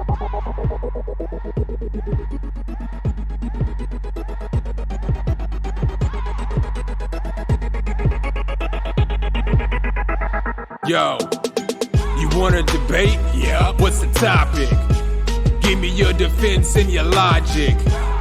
Yo, you want to debate? Yeah. What's the topic? Give me your defense and your logic.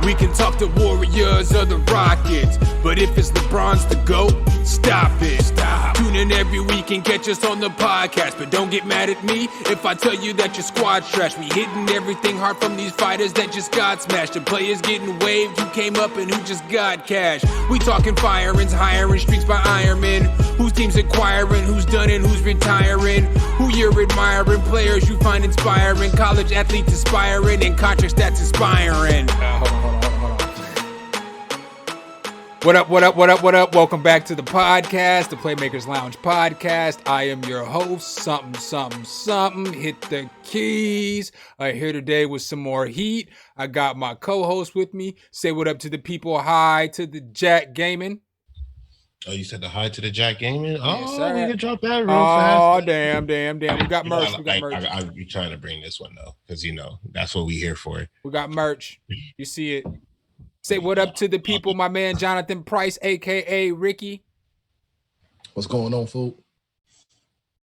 We can talk the Warriors or the Rockets, but if it's LeBron's the GOAT, stop it. Stop. Tune in every week and catch us on the podcast, but don't get mad at me if I tell you that your squad's trash. We hitting everything hard from these fighters that just got smashed. The players getting waived who came up and who just got cash. We talking firings, hiring streaks by Ironman. Whose team's acquiring, who's done and who's retiring. Who you're admiring, players you find inspiring. College athletes aspiring and contracts that's inspiring. Hold on. What up? Welcome back to the podcast, the PlayMaker's Lounge Podcast. I am your host, something. Hit the keys. Here today with some more heat. I got my co-host with me. Say what up to the people. Hi to the Jack Gaming. Oh, you said the hi to the Jack Gaming? Yes, we can drop that real fast. Oh, damn. We got merch. I'll be trying to bring this one, though, because, that's what we here for. We got merch. You see it. Say what up to the people, my man Jonathan Price, a.k.a. Ricky. What's going on, fool?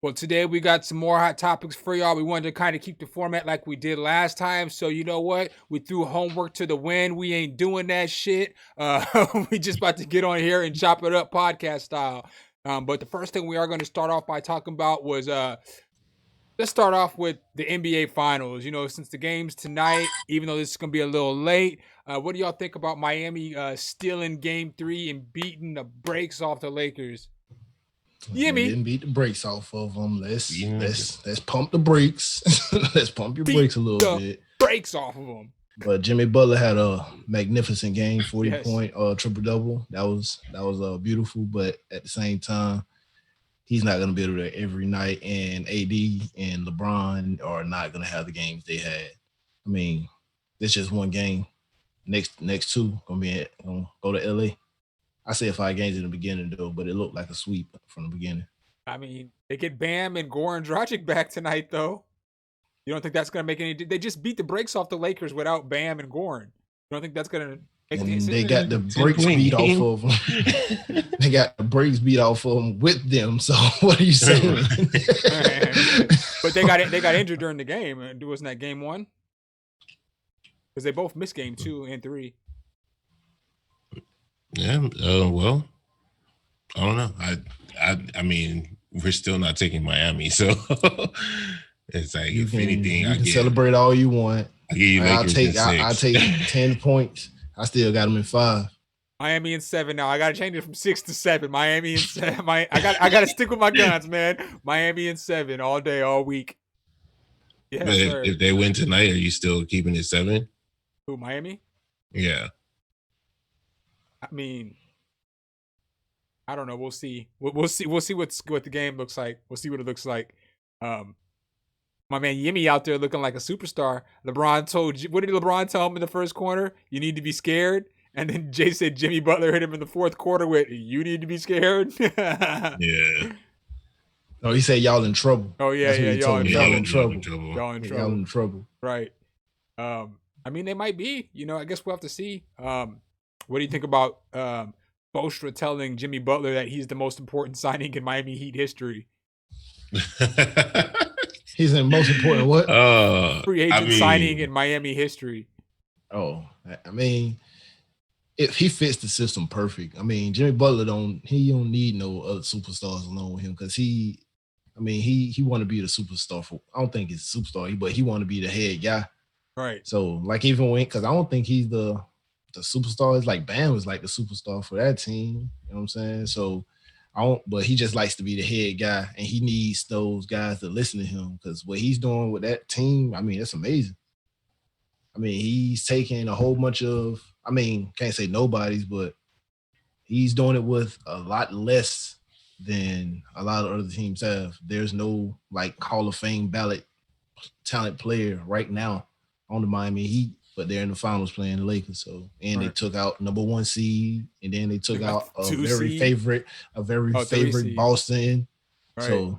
Well, today we got some more hot topics for y'all. We wanted to kind of keep the format like we did last time. So you know what? We threw homework to the wind. We ain't doing that shit. We just about to get on here and chop it up podcast style. But the first thing we are going to start off by talking about was let's start off with the NBA Finals. Since the game's tonight, even though this is going to be a little late, what do y'all think about Miami stealing Game 3 and beating the brakes off the Lakers? Yimmy didn't beat the brakes off of them. Let's pump the brakes. Let's pump your brakes a little bit. Brakes off of them. But Jimmy Butler had a magnificent game, 40-point triple double. That was beautiful. But at the same time, he's not going to be able to every night, and AD and LeBron are not going to have the games they had. I mean, it's just one game. Next two gonna go to LA. I said 5 games in the beginning though, but it looked like a sweep from the beginning. I mean, they get Bam and Goran Dragic back tonight though. You don't think that's gonna make any? They just beat the brakes off the Lakers without Bam and Goran. You don't think that's gonna? They got the brakes beat off of them. They got the brakes beat off of them with them. So what are you saying? But they got injured during the game. Wasn't that game 1? Because they both missed game 2 and 3. Yeah. Well, I don't know. I mean, we're still not taking Miami, so it's like if anything, I can celebrate all you want. I'll take 10 points. I still got them in 5. Miami in 7 now. I gotta change it from 6 to 7. Miami in 7. I gotta stick with my guns, man. Miami in 7 all day, all week. Yeah. If they win tonight, are you still keeping it 7? Who, Miami? Yeah. I mean, I don't know. We'll see. We'll see what the game looks like. We'll see what it looks like. My man Yimmy out there looking like a superstar. What did LeBron tell him in the first quarter? You need to be scared. And then Jay said Jimmy Butler hit him in the fourth quarter with, you need to be scared. Yeah. No, he said y'all in trouble. Oh yeah, y'all in trouble. Y'all in trouble. Right. I mean, they might be. I guess we'll have to see. What do you think about Bostra telling Jimmy Butler that he's the most important signing in Miami Heat history? He's the most important what? Free agent signing in Miami history. Oh, I mean, if he fits the system perfect. I mean, Jimmy Butler don't need no other superstars along with him because he want to be the superstar for. I don't think he's a superstar, but he want to be the head guy. Right. So like even when, because I don't think he's the superstar. It's like Bam was like the superstar for that team. You know what I'm saying? So but he just likes to be the head guy, and he needs those guys to listen to him because what he's doing with that team, I mean, it's amazing. I mean, he's taking a whole bunch of, can't say nobody's, but he's doing it with a lot less than a lot of other teams have. There's no like Hall of Fame ballot talent player right now on the Miami Heat, but they're in the finals playing the Lakers. So, and They took out number 1 seed, and then they took out a very favorite Boston. Right. So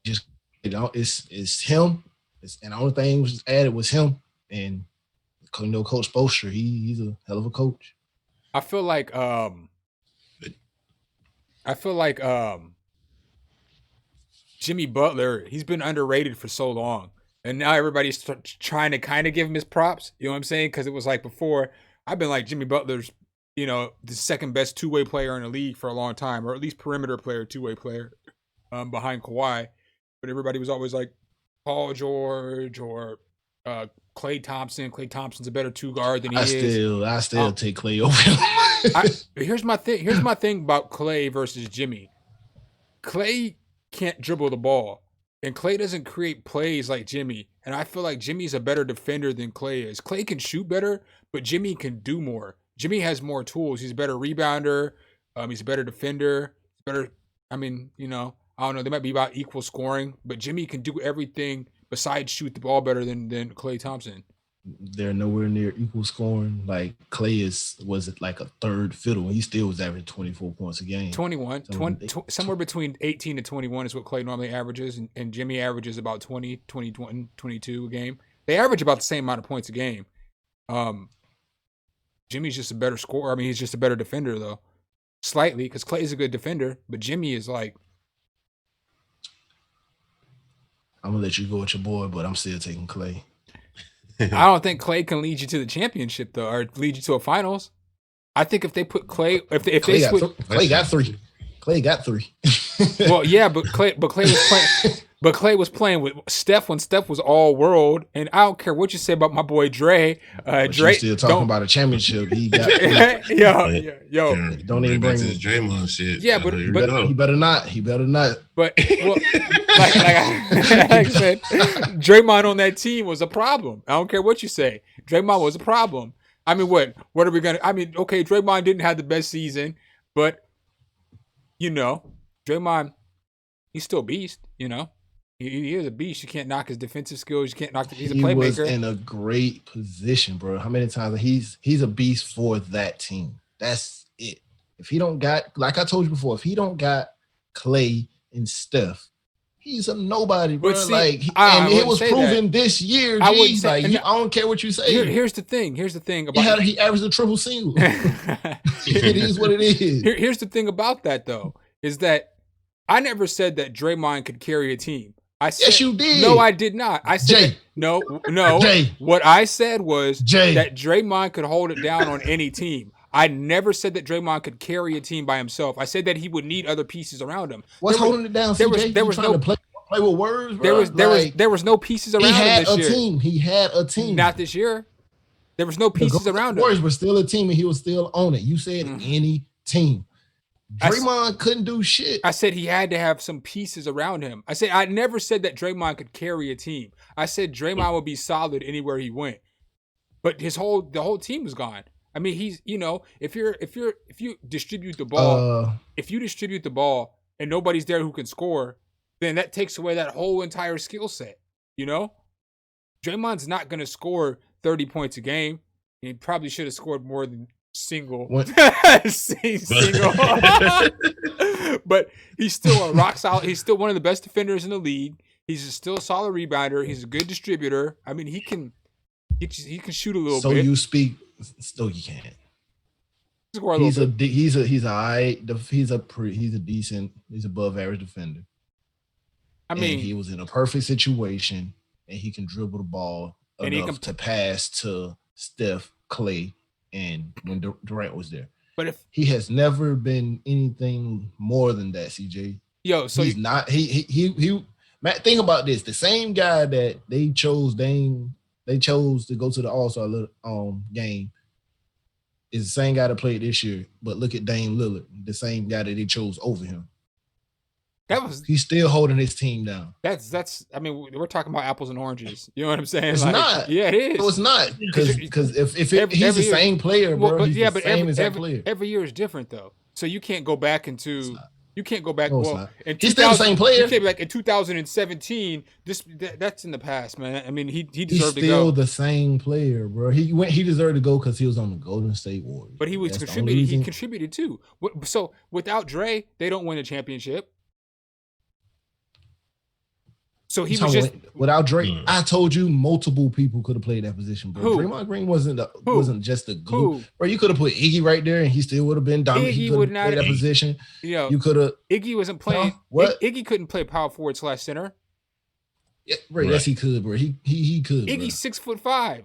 just it's him And the only thing was added was him and Coach Spoelstra. He's a hell of a coach. I feel like Jimmy Butler, he's been underrated for so long. And now everybody's trying to kind of give him his props. You know what I'm saying? Because it was like before, I've been like Jimmy Butler's, the second best two-way player in the league for a long time, or at least perimeter player, two-way player behind Kawhi. But everybody was always like Paul George or Klay Thompson. Klay Thompson's a better two guard than he is. I still take Klay over him. Here's my thing about Klay versus Jimmy. Klay can't dribble the ball, and Klay doesn't create plays like Jimmy. And I feel like Jimmy's a better defender than Klay is. Klay can shoot better, but Jimmy can do more. Jimmy has more tools. He's a better rebounder. He's a better defender. Better. I mean, I don't know. They might be about equal scoring, but Jimmy can do everything besides shoot the ball better than Klay Thompson. They're nowhere near equal scoring. Like Klay was like a third fiddle. He still was averaging 24 points a game. 21, somewhere between 18 to 21 is what Klay normally averages, and Jimmy averages about 20, 21, 22 a game. They average about the same amount of points a game. Jimmy's just a better scorer. I mean, he's just a better defender, though. Slightly, because Klay's a good defender, but Jimmy is like... I'm going to let you go with your boy, but I'm still taking Klay. I don't think Klay can lead you to the championship, though, or lead you to a finals. I think if they put Klay... Klay got three. Klay got three. Well, yeah, but Klay was playing with Steph when Steph was all world, and I don't care what you say about my boy Dre. Dre still talking about a championship. He got yo. Don't even bring this Draymond shit. Yeah, but he better not. He better not. But like I said, Draymond on that team was a problem. I don't care what you say. Draymond was a problem. I mean, what are we gonna? I mean, okay, Draymond didn't have the best season, but Draymond, he's still a beast. He is a beast. You can't knock his defensive skills. You can't knock. He's a playmaker. He was in a great position, bro. How many times he's a beast for that team? That's it. If he don't got, like I told you before, if he don't got Klay and Steph, he's a nobody, bro. It was proven this year. I don't care what you say. Here's the thing about he averaged a triple single. It is what it is. Here's the thing about that, though, is that I never said that Draymond could carry a team. I said, yes, you did. No, I did not. I said no. Jay. What I said was that Draymond could hold it down on any team. I never said that Draymond could carry a team by himself. I said that he would need other pieces around him. What's holding it down? There was no play with words. Bro. There was no pieces around him this year. He had a team. Not this year. There was no pieces around him. Warriors were still a team, and he was still on it. You said any team. Draymond couldn't do shit. I said he had to have some pieces around him. I never said that Draymond could carry a team. I said Draymond would be solid anywhere he went. But the whole team was gone. I mean, he's, if you distribute the ball, and nobody's there who can score, then that takes away that whole entire skill set. Draymond's not going to score 30 points a game. He probably should have scored more than single. Single. But he's still a rock solid. He's still one of the best defenders in the league. He's still a solid rebounder. He's a good distributor. I mean, he can shoot a little bit. So you speak. No, you can't. He's above average defender. I mean, he was in a perfect situation, and he can dribble the ball enough to pass to Steph, Klay, and when Durant was there. But if he has never been anything more than that, CJ. So he's not. He. Matt, think about this: the same guy that they chose to go to the All-Star game is the same guy that played this year. But look at Dame Lillard, the same guy that they chose over him. He's still holding his team down. That's. I mean, we're talking about apples and oranges. You know what I'm saying? It's not. Yeah, it is. No, it's not. Because if he's the same player, bro, he's the same exact player. Every year is different, though. So you can't go back into. You can't go back. No, well, he's still the same player. You can't be like in 2017. That's in the past, man. I mean, he deserved to go. He's still the same player, bro. He deserved to go because he was on the Golden State Warriors. But he was contributing. He contributed too. So without Dre, they don't win a championship. So he was just without Drake. I told you multiple people could have played that position, bro. Who? Draymond Green wasn't just a glue. Bro, you could have put Iggy right there and he still would have been dominant. He could have played that position. You could have. Iggy wasn't playing. What? Iggy couldn't play power forward / center. Yeah, bro, yes, he could, bro. He could. Iggy's 6'5".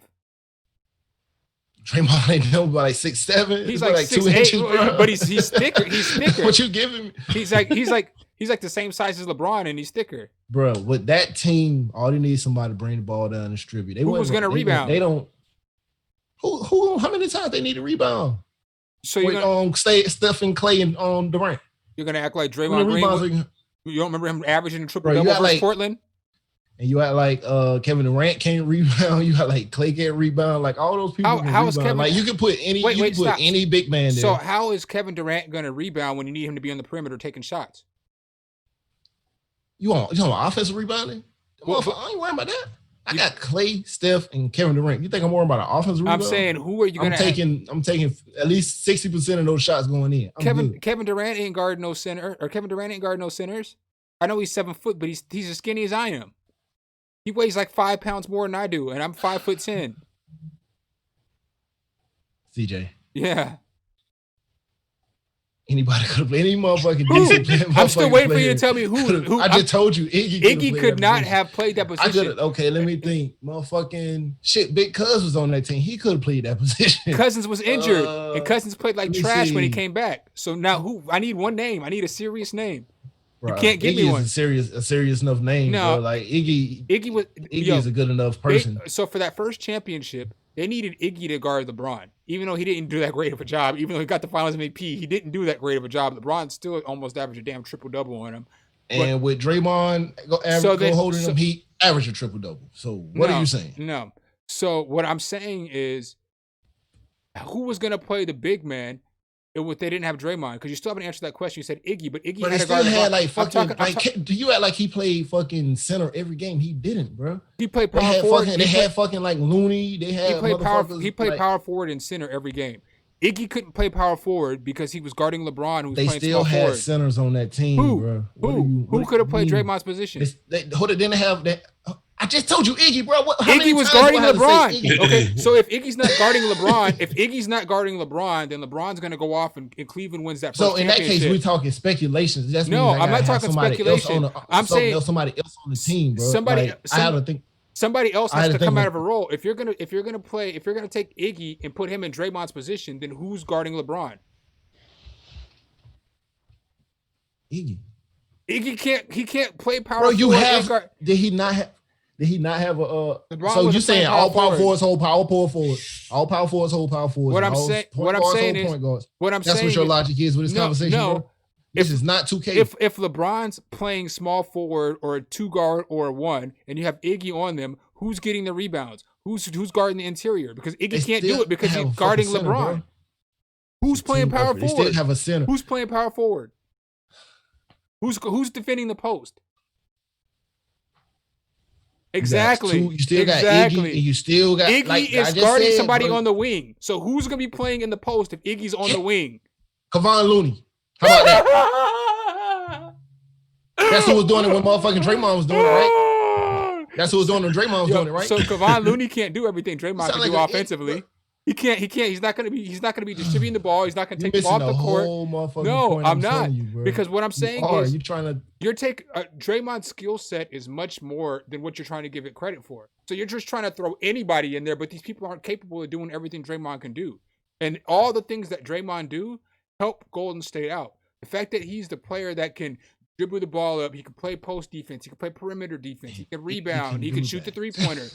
Draymond ain't no like 6'7". He's like 2 inches, but he's thicker. He's thicker. What you giving me? He's like the same size as LeBron, and he's thicker. Bro, with that team, all they need is somebody to bring the ball down and distribute. Who was going to rebound? They don't. Who? How many times they need to rebound? So you're going to Steph and Clay and Durant. You're going to act like Draymond Green. You don't remember him averaging a triple-double versus Portland? And you act like Kevin Durant can't rebound. You act like Clay can't rebound. Like all those people. How is Kevin? Like you can put any. Any big man there. So how is Kevin Durant going to rebound when you need him to be on the perimeter taking shots? You want offensive rebounding? I ain't worried about that. I got Clay, Steph, and Kevin Durant. You think I'm worried about an offensive rebound? I'm saying, who are you going to? I'm taking at least 60% of those shots going in. Kevin Durant ain't guarding no center, or Kevin Durant ain't guarding no centers. I know he's 7 foot, but he's as skinny as I am. He weighs like 5 pounds more than I do, and I'm 5'10". CJ. Yeah. Anybody could have played any motherfucking decent player. I'm still waiting for you to tell me who. I just told you Iggy could not have played that position. Okay, let me think. Motherfucking shit. Big Cuz was on that team. He could have played that position. Cousins was injured, and Cousins played like trash when he came back. So now who? I need one name. I need a serious name. Bro, you can't give me one. A serious enough name. No, bro. Like Iggy is a good enough person. So for that first championship, they needed Iggy to guard LeBron, even though he didn't do that great of a job. Even though he got the Finals MVP, he didn't do that great of a job. LeBron still almost averaged a damn triple-double on him. And with Draymond holding him, he averaged a triple-double. So what are you saying? No. So what I'm saying is, who was going to play the big man if they didn't have Draymond? Because you still haven't answered that question. You said Iggy, but Iggy had a guard. Do you act like he played fucking center every game? He didn't, bro. He played power forward. They had fucking like Looney. He played power forward and center every game. Iggy couldn't play power forward because he was guarding LeBron, who was playing small forward. They still had centers on that team, bro. Who could have played Draymond's position? They didn't have that. I just told you Iggy, bro. Iggy was guarding LeBron. Okay, so if Iggy's not guarding LeBron, then LeBron's going to go off and Cleveland wins that first championship. So in that case, we're talking speculations. I'm not talking speculation. I'm saying somebody else on the team, bro. Somebody else has to come out of a role. If you're gonna take Iggy and put him in Draymond's position, then who's guarding LeBron? Iggy can't play power forward. Did he not have a so you're saying all power forwards hold power forward. All power forwards hold power forwards. What I'm saying is that's what your logic is with this conversation, bro. This is not 2K. If LeBron's playing small forward or a 2 guard or a 1, and you have Iggy on them, who's getting the rebounds? Who's guarding the interior? Because Iggy can't do it because he's guarding LeBron. Bro. Who's playing power forward? They still have a center. Who's playing power forward? Who's defending the post? Exactly. You still got Iggy, and you still got Iggy is guarding somebody on the wing. So who's gonna be playing in the post if Iggy's on the wing? Kevon Looney. How about that? That's who was doing it when motherfucking Draymond was doing it, right? That's who was doing it when Draymond was doing it, right? So Kevon Looney can't do everything Draymond can do offensively. He can't. He's not gonna be distributing the ball. He's not gonna take the ball off the court. No, I'm not. Because what I'm saying is, Draymond's skill set is much more than what you're trying to give it credit for. So you're just trying to throw anybody in there, but these people aren't capable of doing everything Draymond can do. And all the things that Draymond do help Golden State out. The fact that he's the player that can dribble the ball up, he can play post defense, he can play perimeter defense, he can rebound, he can shoot the 3-pointer.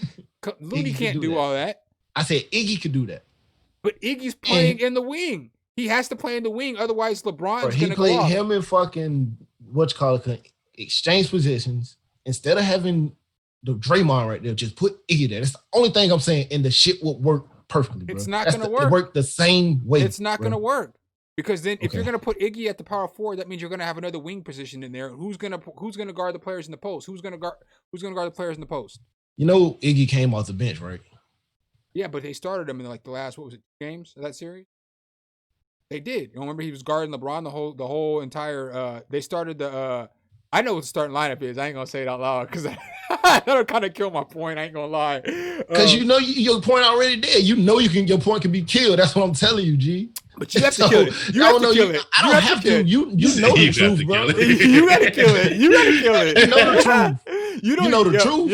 Looney can't do all that. I said Iggy could do that. But Iggy's playing in the wing. He has to play in the wing, otherwise LeBron's going to go off. He played him in fucking, exchange positions. Instead of having the Draymond right there, just put Iggy there. That's the only thing I'm saying, and the shit would work perfectly, bro. It's not going to work. It worked the same way. It's not going to work. Because then if you're going to put Iggy at the power forward, that means you're going to have another wing position in there. Who's going to guard the players in the post? Who's going to guard the players in the post? You know Iggy came off the bench, right? Yeah, but they started him in like the last, games of that series? They did. You remember he was guarding LeBron the whole entire they started the I know what the starting lineup is. I ain't gonna say it out loud because that'll kind of kill my point. I ain't gonna lie. Because your point already there. Your point can be killed. That's what I'm telling you, G. But you have to kill it. You have to kill it. I don't have to. You know the truth, bro. You gotta kill it. You gotta kill it. You know the truth. You know the truth.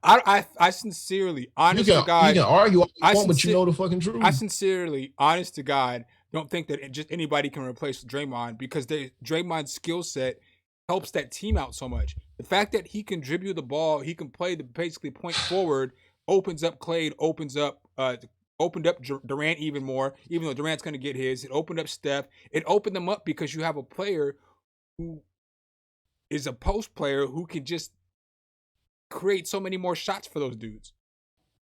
I sincerely, honest to God, you can argue all you want, but you know the fucking truth. I sincerely, honest to God, don't think that just anybody can replace Draymond because Draymond's skill set helps that team out so much. The fact that he can dribble the ball, he can play the basically point forward, opens up Clay, opened up Durant even more, even though Durant's going to get his. It opened up Steph. It opened them up because you have a player who is a post player who can just create so many more shots for those dudes.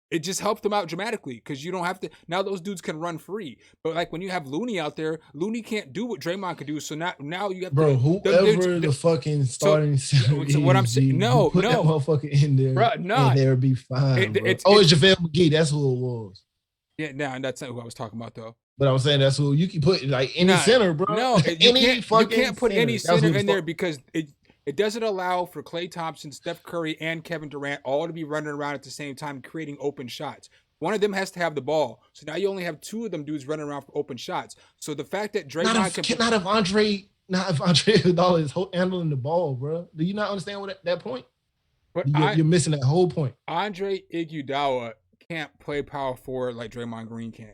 It just helped them out dramatically because you don't have to. Now those dudes can run free. But like when you have Looney out there, Looney can't do what Draymond can do. So now you have whoever the fucking starting center so what I'm saying, put that motherfucker in there, and they'll be fine. It's JaVale McGee. That's who it was. Yeah, and that's not who I was talking about though. But I'm saying that's who you can put like any center, bro. No, you can't put any center in there because it doesn't allow for Klay Thompson, Steph Curry, and Kevin Durant all to be running around at the same time creating open shots. One of them has to have the ball. So now you only have two of them dudes running around for open shots. So the fact that Draymond not if Andre Iguodala is handling the ball, bro. Do you not understand what that point? But you're missing that whole point. Andre Iguodala can't play power forward like Draymond Green can.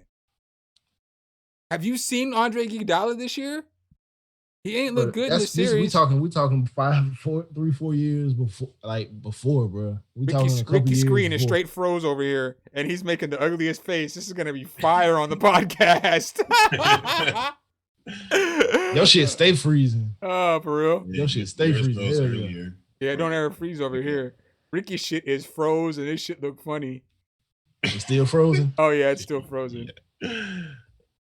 Have you seen Andre Iguodala this year? He ain't look good in the series. We talking 3-4 years before, bro. Ricky screen is straight froze over here, and he's making the ugliest face. This is gonna be fire on the podcast. Your shit stay freezing. Oh, for real? Your shit stay freezing. Yeah, don't ever freeze over here. Ricky's shit is froze, and this shit look funny. It's still frozen? Oh yeah, it's still frozen. Oh,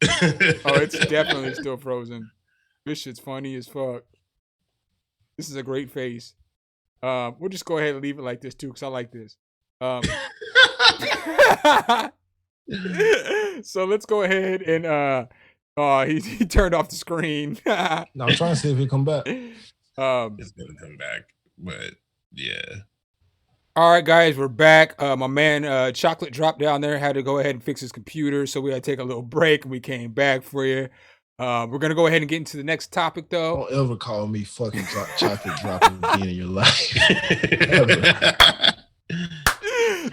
it's definitely still frozen. This shit's funny as fuck. This is a great face. We'll just go ahead and leave it like this too, because I like this. So let's go ahead and he turned off the screen. No, I'm trying to see if he'll come back. It's gonna come back, but yeah. All right, guys, we're back. My man Chocolate dropped down there, had to go ahead and fix his computer, so we had to take a little break, and we came back for you. We're going to go ahead and get into the next topic, though. Don't ever call me fucking chocolate dropping again in your life.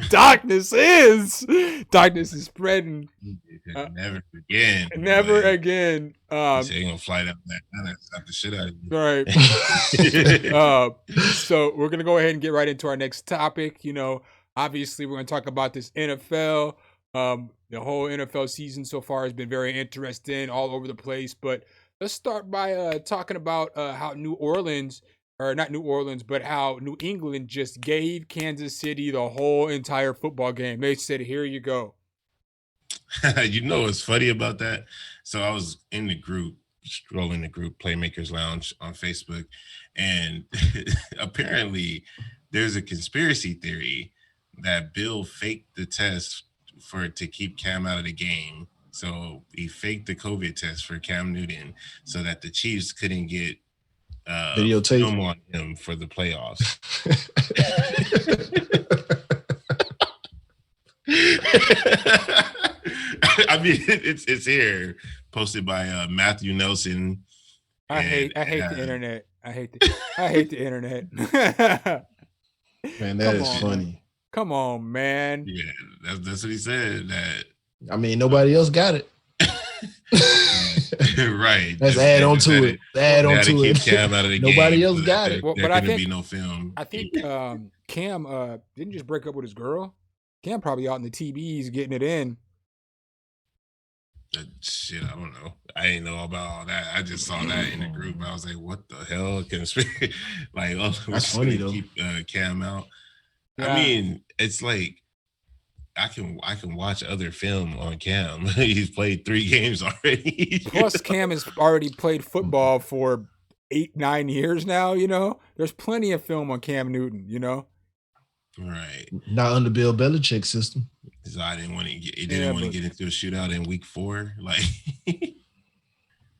Darkness is spreading. Never again. Never again. So you're going to fly down that and slap the shit out of you. Right. So we're going to go ahead and get right into our next topic. You know, obviously, we're going to talk about this NFL. The whole NFL season so far has been very interesting, all over the place. But let's start by talking about how how New England just gave Kansas City the whole entire football game. They said, "Here you go." You know what's funny about that? So I was in the group, scrolling the group PlayMaker's Lounge on Facebook, and apparently there's a conspiracy theory that Bill faked the test to keep Cam out of the game. So he faked the COVID test for Cam Newton so that the Chiefs couldn't get film on him for the playoffs. I mean, it's here, posted by Matthew Nelson. I hate the internet. I hate the internet. Man, that is funny. Come on, man. Yeah, that's what he said. That I mean, nobody else got it. Right. Let's add on to it. Add on to it. Cam out of the nobody game, else got it. But I think be no film. I think Cam didn't just break up with his girl. Cam probably out in the TVs getting it in. Shit, I don't know. I didn't know about all that. I just saw that in the group. I was like, "What the hell?" Like, that's funny though. Keep Cam out. Yeah. I mean, it's like I can watch other film on Cam. He's played 3 games already. Plus, Cam has already played football for 8-9 years now. You know, there's plenty of film on Cam Newton. You know, right? Not under Bill Belichick's system. So I didn't want to get. He didn't want to get into a shootout in week 4. Like,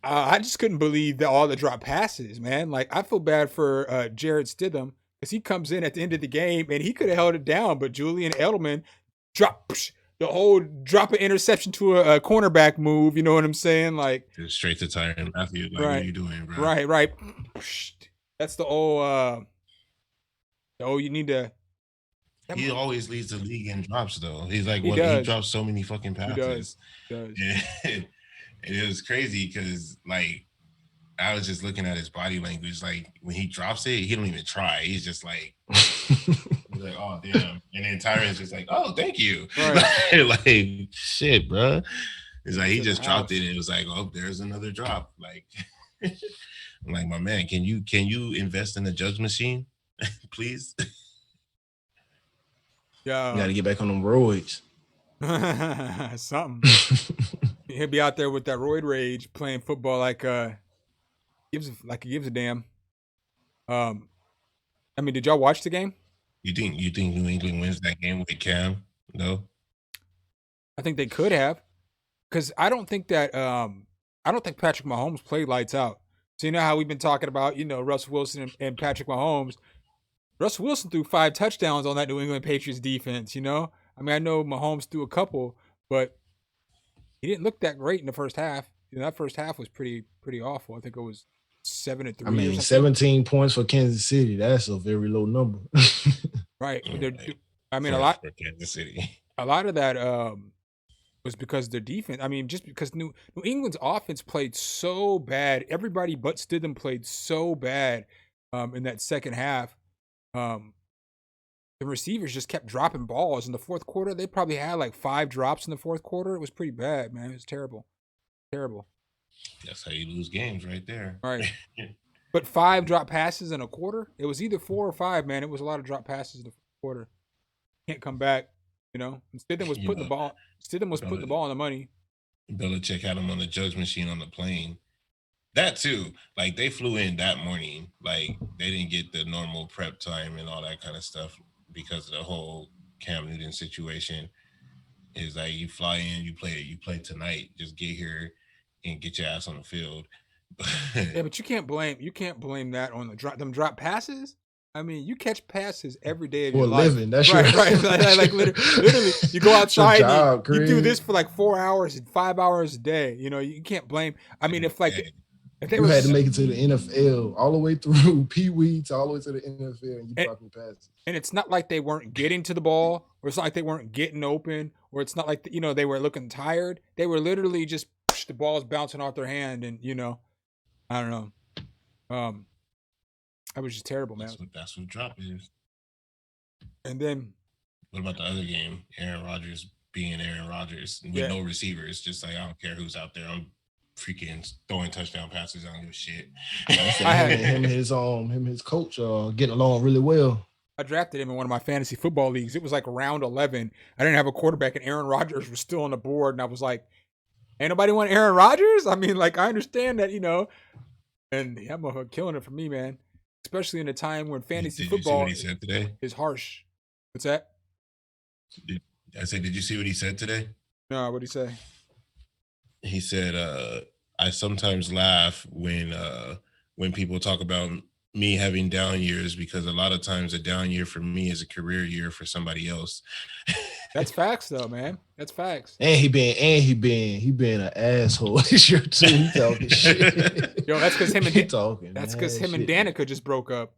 I just couldn't believe that all the drop passes, man. Like I feel bad for Jared Stidham because he comes in at the end of the game and he could have held it down, but Julian Edelman dropped the whole drop an interception to a cornerback move. You know what I'm saying? Like Just straight to Tyrann Matthew. Like, what Right. are you doing, bro? right. That's the old. You need to. He always leads the league in drops, though. He's like, He he does. drops so many fucking passes. He does. And it was crazy because, like, I was just looking at his body language. Like, when he drops it, he don't even try. He's just like, oh, damn. And then Tyrann's just like, oh, thank you. Right. Like, shit, bro. It's like, he To the just dropped house. it and it was like, oh, there's another drop. Like, I'm like, my man, can you invest in the judge machine, please? Yeah. You got to get back on them roids. Something. He'll be out there with that roid rage playing football like he gives a damn. I mean, did y'all watch the game? You think New England wins that game with Cam? No. I think they could have, because I don't think Patrick Mahomes played lights out. So you know how we've been talking about, Russell Wilson and Patrick Mahomes. Russell Wilson threw 5 touchdowns on that New England Patriots defense. I mean, I know Mahomes threw a couple, but he didn't look that great in the first half. That first half was pretty awful. I think it was 7-3. I mean, 17 points for Kansas City. That's a very low number. Right. I mean, For Kansas City. a lot of that was because their defense. I mean, just because New England's offense played so bad. Everybody but Stidham played so bad in that second half. The receivers just kept dropping balls in the fourth quarter. They probably had like 5 drops in the fourth quarter. It was pretty bad, man. It was terrible. That's how you lose games right there. Right. But 5 drop passes in a quarter. It was either 4 or 5, man. It was a lot of drop passes in the quarter. Can't come back, And Stidham was putting the ball. Stidham was putting the ball on the money. Belichick had him on the judge machine on the plane. That too, like they flew in that morning. Like they didn't get the normal prep time and all that kind of stuff because of the whole Cam Newton situation. Is like you fly in, you play tonight. Just get here and get your ass on the field. Yeah, but you can't blame that on them drop passes. I mean, you catch passes every day of your life. Living. That's right. Like literally, you go outside, job, you do this for like 4 hours and 5 hours a day. You can't blame. I mean, if they had to make it to the NFL all the way through Pee Wee to all the way to the NFL, and you dropping passes. And it's not like they weren't getting to the ball, or it's not like they weren't getting open, or it's not like they were looking tired. They were literally just the ball's bouncing off their hand, and I don't know. That was just terrible, man. That's what drop is. And then, what about the other game? Aaron Rodgers being Aaron Rodgers with no receivers. Just like I don't care who's out there. I'm freaking throwing touchdown passes. I don't give a shit. Him and his coach getting along really well. I drafted him in one of my fantasy football leagues. It was like round 11. I didn't have a quarterback, and Aaron Rodgers was still on the board. And I was like, ain't nobody want Aaron Rodgers? I mean, like, I understand that, and that motherfucker killing it for me, man. Especially in a time when fantasy football he said today? Is harsh. What's that? Did you see what he said today? No, what'd he say? He said, I sometimes laugh when people talk about me having down years because a lot of times a down year for me is a career year for somebody else. That's facts though, man. That's facts. And he been an asshole this year too. He talking shit. Yo, that's because him and that's because him and Danica just broke up.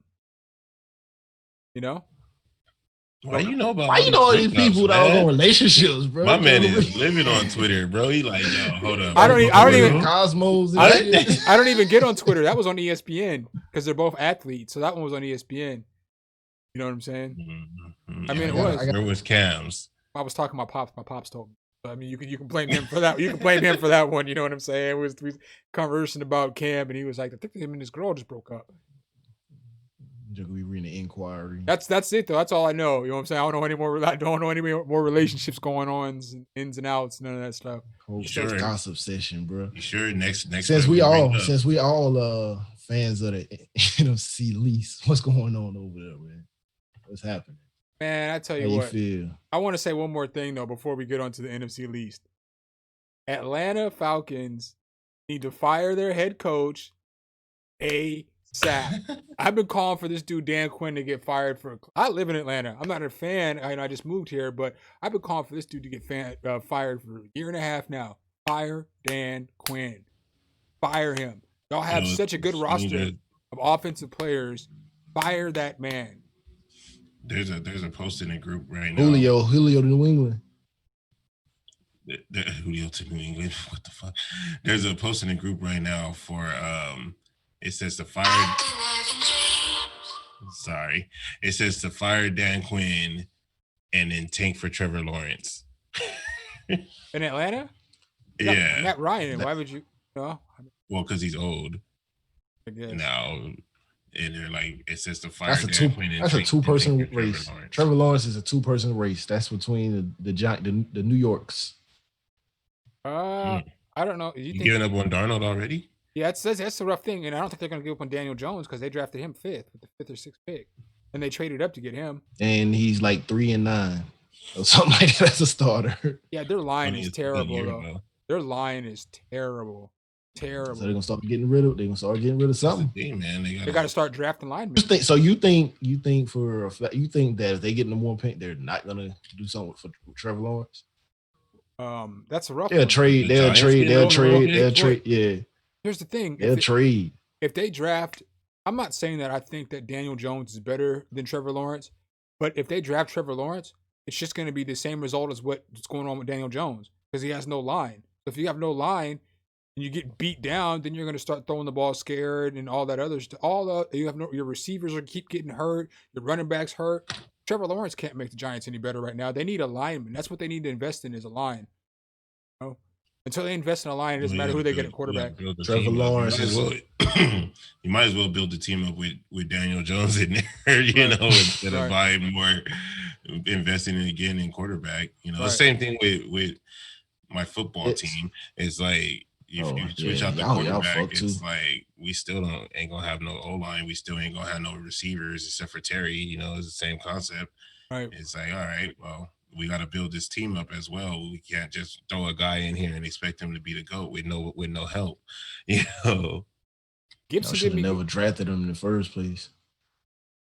Why you know all these people that are in relationships, bro? My man is living on Twitter, bro. He like, yo, hold up. I don't even Cosmos. I don't even get on Twitter. That was on ESPN because they're both athletes. So that one was on ESPN. You know what I'm saying? Mm-hmm. I mean, it was. Where was Cam's? I was talking to my pops. My pops told me. I mean, you can blame him for that. You can blame him for that one. You know what I'm saying? We conversing about Cam, and he was like, I think him and his girl just broke up. We reading the inquiry. That's it though. That's all I know. You know what I'm saying? I don't know any more relationships going on, ins and outs, none of that stuff. Sure. Gossip session, bro. You sure? Next. Since we all fans of the NFC Least, what's going on over there, man? What's happening? Man, I tell you How what. you feel? I want to say one more thing though before we get on to the NFC Least. Atlanta Falcons need to fire their head coach ASAP. I've been calling for this dude Dan Quinn to get fired for. I live in Atlanta. I'm not a fan. I just moved here, but I've been calling for this dude to get fired for a year and a half now. Fire Dan Quinn. Fire him. Y'all have such a good roster of offensive players. Fire that man. There's a post in a group right now. Julio to New England. Julio to New England. What the fuck? There's a post in a group right now for it says to fire. Sorry, it says to fire Dan Quinn and then tank for Trevor Lawrence. In Atlanta? Yeah, Matt Ryan. Why would you? No. Well, because he's old. I guess. Now, and they're like, it says to fire That's Dan Quinn. That's a two-person race. Trevor Lawrence is a two-person race. That's between the New Yorks. I don't know. You giving up on Darnold already? Yeah, that's the rough thing, and I don't think they're going to give up on Daniel Jones because they drafted him 5th with the 5th or 6th pick, and they traded up to get him. And he's like 3-9 or something like that as a starter. Yeah, their line is terrible though. Their line is terrible. Terrible. So they're gonna start getting rid of something. Thing, man. They got to start drafting linemen. You think that if they get number 1 pick, they're not gonna do something for Trevor Lawrence? That's a rough. They'll trade. Yeah. Here's the thing. They'll trade. If they draft, I'm not saying that I think that Daniel Jones is better than Trevor Lawrence, but if they draft Trevor Lawrence, it's just going to be the same result as what's going on with Daniel Jones because he has no line. So if you have no line and you get beat down, then you're going to start throwing the ball scared and all that other stuff. Your receivers are keep getting hurt. Your running backs hurt. Trevor Lawrence can't make the Giants any better right now. They need a lineman. That's what they need to invest in is a line. You know? Until they invest in a line, it doesn't matter who they get at quarterback. Trevor Lawrence you might as well build the team up with Daniel Jones in there, instead of buying more, investing in quarterback. The same thing with my football team. It's like if you switch out the quarterback, it's like we still ain't gonna have no O-line. We still ain't gonna have no receivers except for Terry. It's the same concept. Right. It's like, all right, well, we got to build this team up as well. We can't just throw a guy in here and expect him to be the GOAT with no help. Gibson should have never drafted him in the first place.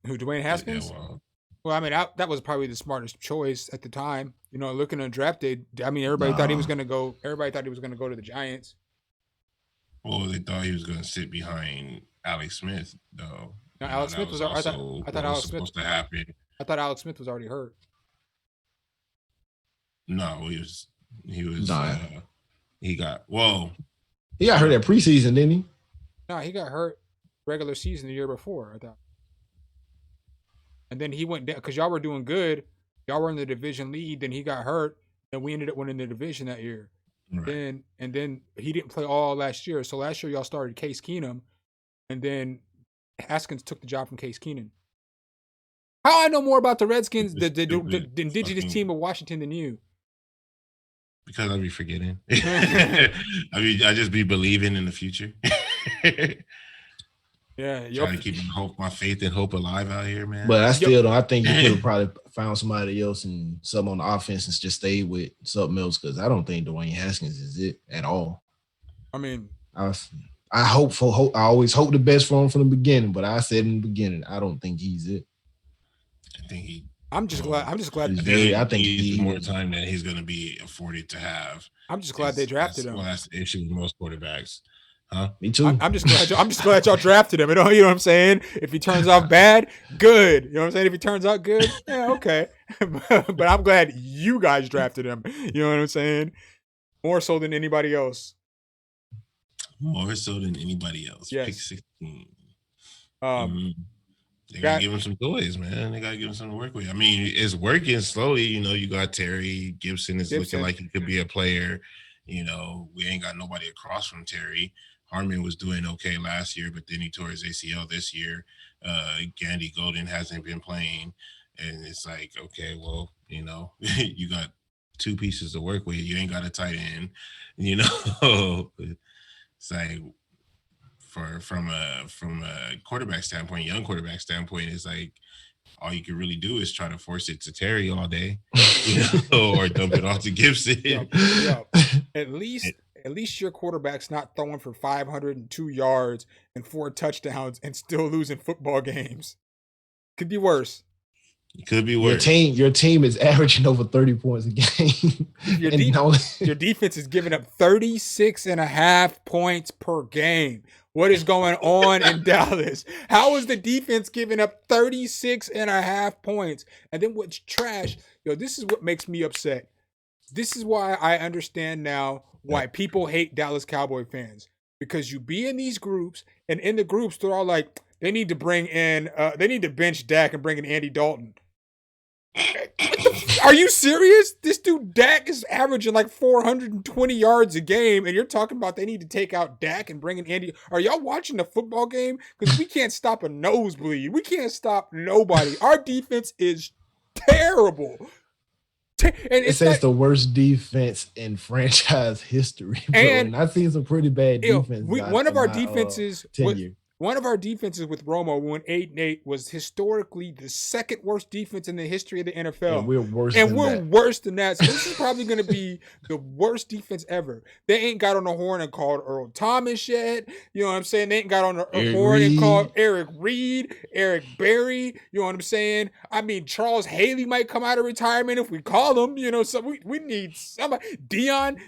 Who, Dwayne Haskins? Yeah, well, I mean, that was probably the smartest choice at the time. Looking at draft day, I mean, everybody thought he was going to go. Everybody thought he was going to go to the Giants. Well, they thought he was going to sit behind Alex Smith, though. No, Alex Smith was. I thought Alex Smith supposed to happen. I thought Alex Smith was already hurt. No, he was. Nah. He got hurt at preseason, didn't he? No, he got hurt regular season the year before, I thought. And then he went down because y'all were doing good. Y'all were in the division lead. Then he got hurt, and we ended up winning the division that year. Right. Then he didn't play all last year. So last year y'all started Case Keenum, and then Haskins took the job from Case Keenum. How I know more about the Redskins, the indigenous team of Washington, than you? Because I'll be forgetting. I just be believing in the future. Yeah, trying to keep my faith and hope alive out here, man. But I still don't. I think you could have probably found somebody else and something on the offense and just stayed with something else because I don't think Dwayne Haskins is it at all. I mean, I always hope the best for him from the beginning, but I said in the beginning, I don't think he's it. I think he. I'm just glad. I think he's more time than he's going to be afforded to have. I'm just glad they drafted him. Well, that's the issue with most quarterbacks. Huh? Me too. I'm just glad y'all drafted him. You know what I'm saying? If he turns out bad, good. You know what I'm saying? If he turns out good, yeah, okay. But I'm glad you guys drafted him. You know what I'm saying? More so than anybody else. More so than anybody else. Yes. Pick 16. They gotta give him some toys, man. They gotta give him something to work with. I mean, it's working slowly. You got Terry Gibson is looking like he could be a player. We ain't got nobody across from Terry. Harmon was doing okay last year, but then he tore his ACL this year. Gandy Golden hasn't been playing. And it's like, okay, well, you got two pieces to work with. You ain't got a tight end. It's like from a quarterback standpoint, young quarterback standpoint, it's like all you can really do is try to force it to Terry all day, or dump it off to Gibson. Yeah. At least at least your quarterback's not throwing for 502 yards and 4 touchdowns and still losing football games. Could be worse. It could be worse. Your team is averaging over 30 points a game. Your defense is giving up 36.5 points per game. What is going on in Dallas? How is the defense giving up 36.5 points? And then what's trash, this is what makes me upset. This is why I understand now why people hate Dallas Cowboy fans. Because you be in these groups, and in the groups, they're all like, they need to bench Dak and bring in Andy Dalton. Are you serious? This dude Dak is averaging like 420 yards a game, and you're talking about they need to take out Dak and bring in Andy. Are y'all watching the football game? Because we can't stop a nosebleed. We can't stop nobody. Our defense is terrible. It says the worst defense in franchise history. Bro. And I've seen some pretty bad defense. One of our defenses with Romo, when 8-8, was historically the second worst defense in the history of the NFL. And we're worse than that. So this is probably going to be the worst defense ever. They ain't got on the horn and called Earl Thomas yet. You know what I'm saying? They ain't got on the horn and called Eric Reed, Eric Berry. You know what I'm saying? I mean, Charles Haley might come out of retirement if we call him. So we need somebody. Dion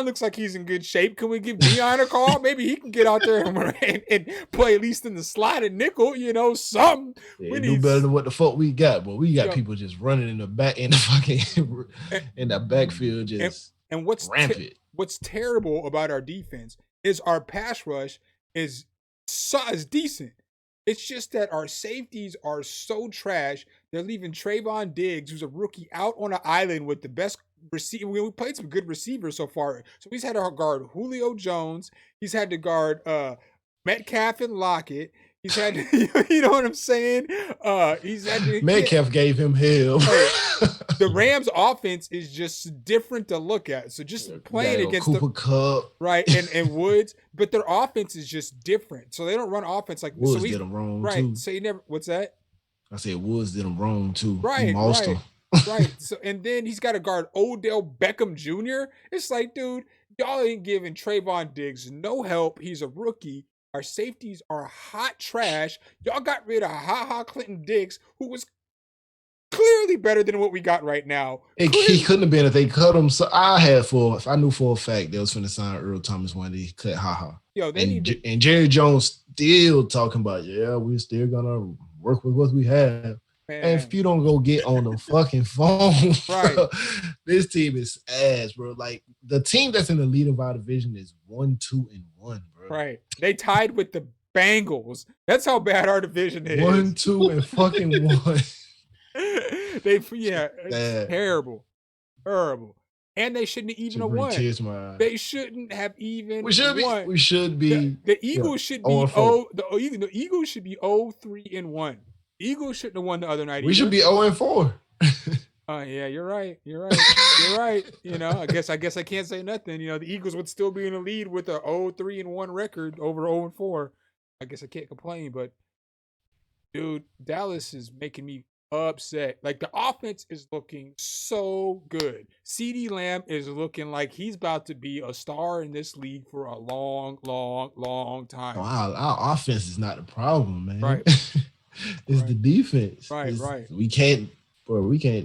looks like he's in good shape. Can we give Dion a call? Maybe he can get out there and play at least in the slot and nickel, something. Yeah, we do better than what the fuck we got, but we got people just running in the back in the fucking in the backfield just and what's rampant. What's terrible about our defense is our pass rush is decent. It's just that our safeties are so trash. They're leaving Trayvon Diggs, who's a rookie, out on an island with the best receiver. We played some good receivers so far. So he's had to guard Julio Jones. He's had to guard Metcalf and Lockett. He's had to, you know what I'm saying? Metcalf gave him hell. The Rams' offense is just different to look at. So just playing against Cooper Kupp, right, and Woods, but their offense is just different. So they don't run offense like Woods did them wrong too. So you never. What's that? I said Woods did them wrong too. Right. Right. So and then he's got to guard Odell Beckham Jr. It's like, dude, y'all ain't giving Trayvon Diggs no help. He's a rookie. Our safeties are hot trash. Y'all got rid of Clinton Diggs, who was clearly better than what we got right now. He couldn't have been if they cut him. So I knew for a fact they was finna sign Earl Thomas when they cut and Jerry Jones still talking about, we're still gonna work with what we have. Man. And if you don't go get on the fucking phone, right? Bro, this team is ass, bro. Like the team that's in the lead of our division is 1-2-1, bro. Right. They tied with the Bengals. That's how bad our division is. 1-2-1. It's terrible. And they shouldn't have even won. They shouldn't have even won. We should be. The Eagles should be the Eagles should be 0-3-1. The Eagles shouldn't have won the other night. We should be 0-4. Yeah, you're right. You're right. I guess I can't say nothing. The Eagles would still be in the lead with a 0-3-1 record over 0-4. I guess I can't complain, but dude, Dallas is making me upset. Like the offense is looking so good. CeeDee Lamb is looking like he's about to be a star in this league for a long, long, long time. Wow, our offense is not the problem, man. Right. It's the defense. Right. We can't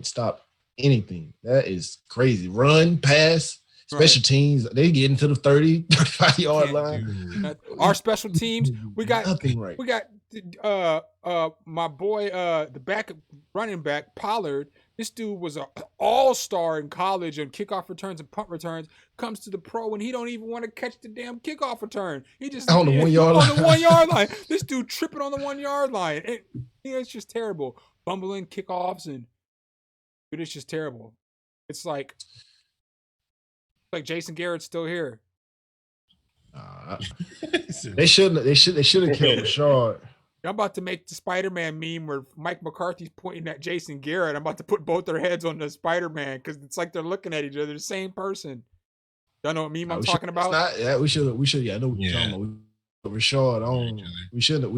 stop anything. That is crazy. Run, pass, special teams. They get into the 30, 35-yard line. Our special teams, we got nothing right. We got my boy, the running back Pollard. This dude was an all-star in college on kickoff returns and punt returns. Comes to the pro and he don't even want to catch the damn kickoff return. He just on the 1 yard line. On the 1 yard line. This dude tripping on the 1 yard line. It's just terrible. Fumbling kickoffs but it's just terrible. It's like Jason Garrett's still here. They should have killed Rashard. I'm about to make the Spider-Man meme where Mike McCarthy's pointing at Jason Garrett. I'm about to put both their heads on the Spider-Man because it's like they're looking at each other, the same person. Y'all know what meme I'm talking about? We should. I know what you're talking about. Rashard, we shouldn't have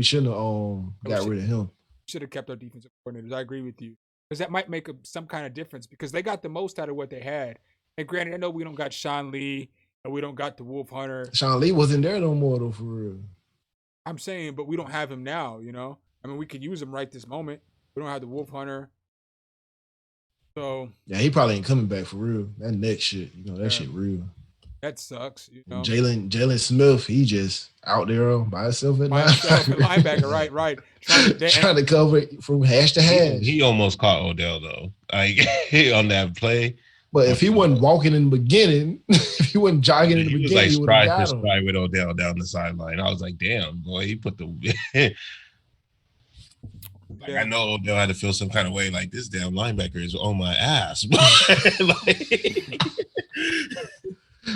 got rid of him. Should have kept our defensive coordinators. I agree with you because that might make some kind of difference because they got the most out of what they had. And granted, I know we don't got Sean Lee And we don't got the Wolf Hunter. Sean Lee wasn't there no more though, for real. I'm saying, but we don't have him now, you know? I mean, we could use him right this moment. We don't have the Wolf Hunter. So yeah, he probably ain't coming back for real. That neck shit, that shit real. That sucks, Jalen Smith, he just out there by himself at linebacker, right. Trying to cover it from hash to hash. He almost caught Odell though, like on that play. But if he wasn't walking in the beginning, if he wasn't jogging in the beginning, he was like stride for him. stride with Odell down the sideline. I was like, damn, boy, he put the. I know Odell had to feel some kind of way, like this damn linebacker is on my ass.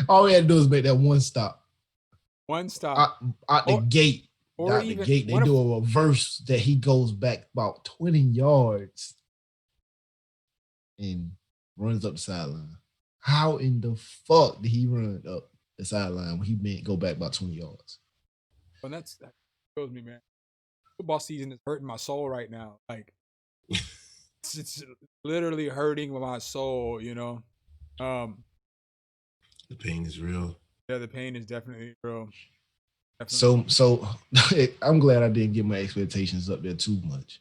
All we had to do is make that one stop. Out the gate. Out the gate. They do a reverse that he goes back about 20 yards and runs up the sideline. How in the fuck did he run up the sideline when he meant go back about 20 yards? Well, that kills me, man. Football season is hurting my soul right now. Like, it's literally hurting my soul, The pain is real. Yeah, the pain is definitely real. So I'm glad I didn't get my expectations up there too much.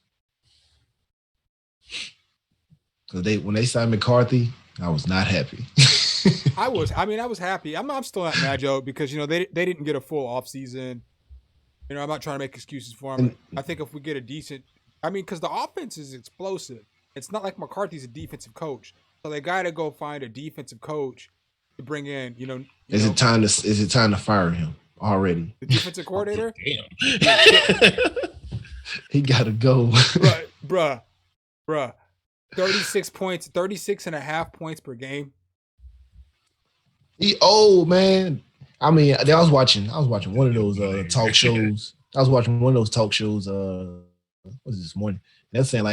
Because when they signed McCarthy, I was not happy. I was happy. I'm still not mad, Joe, because they didn't get a full offseason. I'm not trying to make excuses for him. I think if we get a decent, because the offense is explosive. It's not like McCarthy's a defensive coach, so they got to go find a defensive coach to bring in. Is it time to fire him already? The defensive coordinator? Damn. He got to go, bruh. 36 points, 36.5 points per game. He old, man. I was watching one of those talk shows. I was watching one of those talk shows. What was this morning? They're saying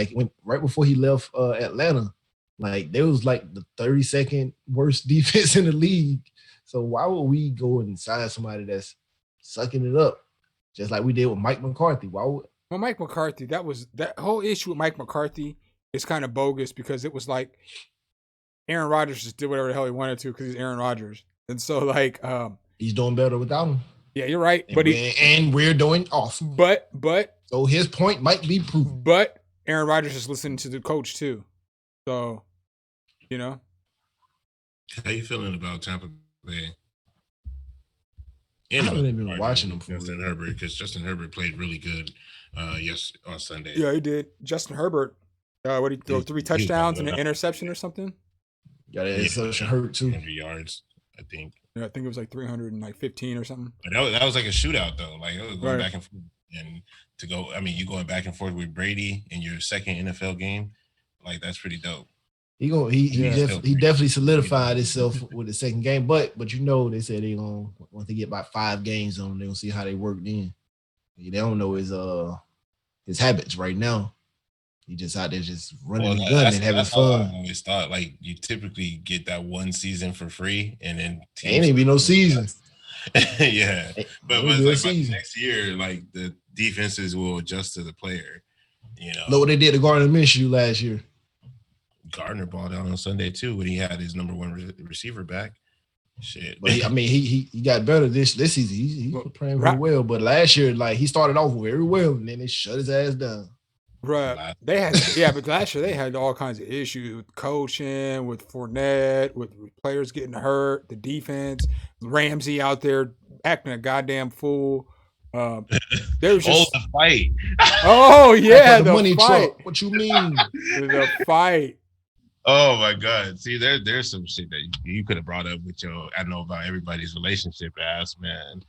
right before he left Atlanta, they was like the 32nd worst defense in the league. So why would we go and sign somebody that's sucking it up, just like we did with Mike McCarthy? Well, Mike McCarthy, that whole issue with Mike McCarthy is kind of bogus because it was like Aaron Rodgers just did whatever the hell he wanted to because he's Aaron Rodgers, and so he's doing better without him. Yeah, you're right. And we're doing awesome. But so his point might be proven. But Aaron Rodgers is listening to the coach too. So, How you feeling about Tampa Bay? I haven't even been watching them for Justin Herbert, because Justin Herbert played really good on Sunday. Yeah, he did. Justin Herbert, what did he throw? 3 touchdowns and an interception or something? Got an interception hurt too. 100 yards, I think. Yeah, I think it was 315 or something. But that was like a shootout though. Like it was going back and forth, and to go. You going back and forth with Brady in your second NFL game, that's pretty dope. He definitely solidified himself with the second game. But they said they gonna once they get about 5 games on, they gonna see how they work then. They don't know his habits right now. He just out there just running the gun and having fun. I always thought you typically get that one season for free, and then ain't even be no season. Yeah, but next year, the defenses will adjust to the player. Look what they did to Gardner Minshew last year. Gardner balled out on Sunday too when he had his number 1 receiver back. Shit, but he got better this season. He's playing very well. But last year, he started off very well, and then they shut his ass down. Right. But last year they had all kinds of issues with coaching, with Fournette, with players getting hurt, the defense, Ramsey out there acting a goddamn fool. There was just the fight. Oh yeah, the money fight. Truck. What you mean? The fight. Oh my God! See, there's some shit that you could have brought up with I know about everybody's relationship, ass man.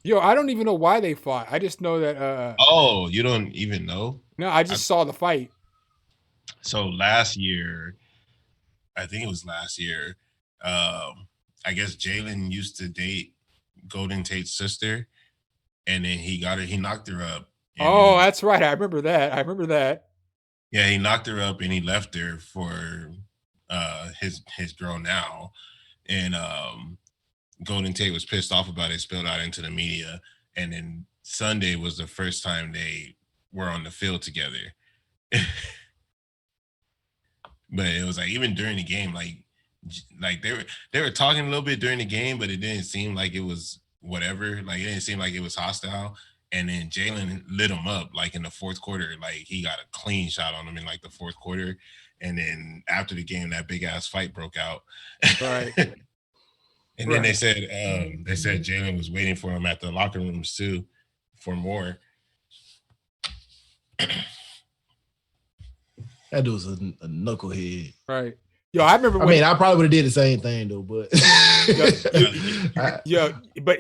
Yo, I don't even know why they fought. I just know that. Oh, you don't even know? No, I just saw the fight. So last year, I think it was last year. I guess Jalen used to date Golden Tate's sister, and then he knocked her up. Oh, that's right. I remember that. Yeah, he knocked her up and he left her for his girl now, and Golden Tate was pissed off about it, spilled out into the media, and then Sunday was the first time they were on the field together. But it was even during the game, like they were talking a little bit during the game, but it didn't seem like it was whatever. Like it didn't seem like it was hostile. And then Jalen lit him up like in the fourth quarter. Like he got a clean shot on him in like the fourth quarter. And then after the game, that big ass fight broke out. Right. And then they said Jalen was waiting for him at the locker rooms too for more. That dude's a knucklehead. Right. Yo, I remember. I probably would have did the same thing though, but but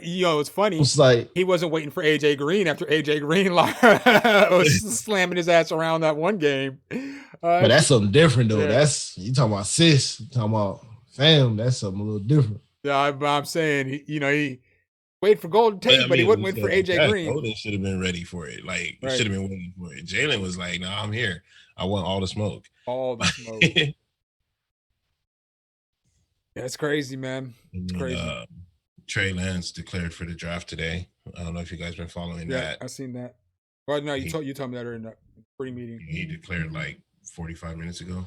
it's funny. It's like he wasn't waiting for AJ Green after AJ Green was slamming his ass around that one game. But that's something different though. Yeah. That's you talking about sis, you talking about fam. That's something a little different. Yeah, I'm saying he waited for Golden Tate, but he wouldn't wait for AJ Green. Golden should have been ready for it. Like should have been waiting for it. Jalen was like, "Nah, I'm here. I want all the smoke." All the smoke. Yeah, it's crazy, man. It's crazy. Trey Lance declared for the draft today. I don't know if you guys been following that. I've seen that. Well, no, you told me that during the pre-meeting. He declared like 45 minutes ago.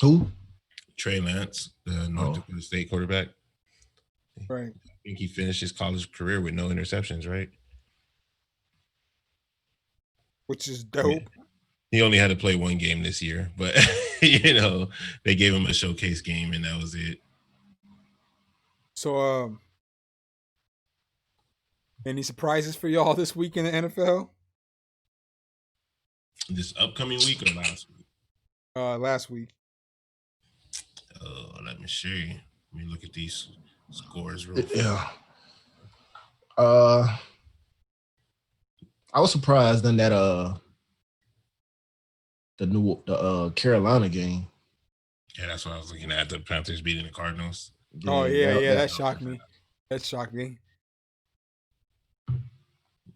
Who? Trey Lance, the North Dakota State quarterback. Right. I think he finished his college career with no interceptions, right? Which is dope. He only had to play one game this year, but they gave him a showcase game and that was it. So, any surprises for y'all this week in the NFL? This upcoming week or last week? Last week. Let me see. Let me look at these scores real quick. Yeah. I was surprised in that the Carolina game. Yeah, that's what I was looking at. The Panthers beating the Cardinals. That shocked me. That shocked me.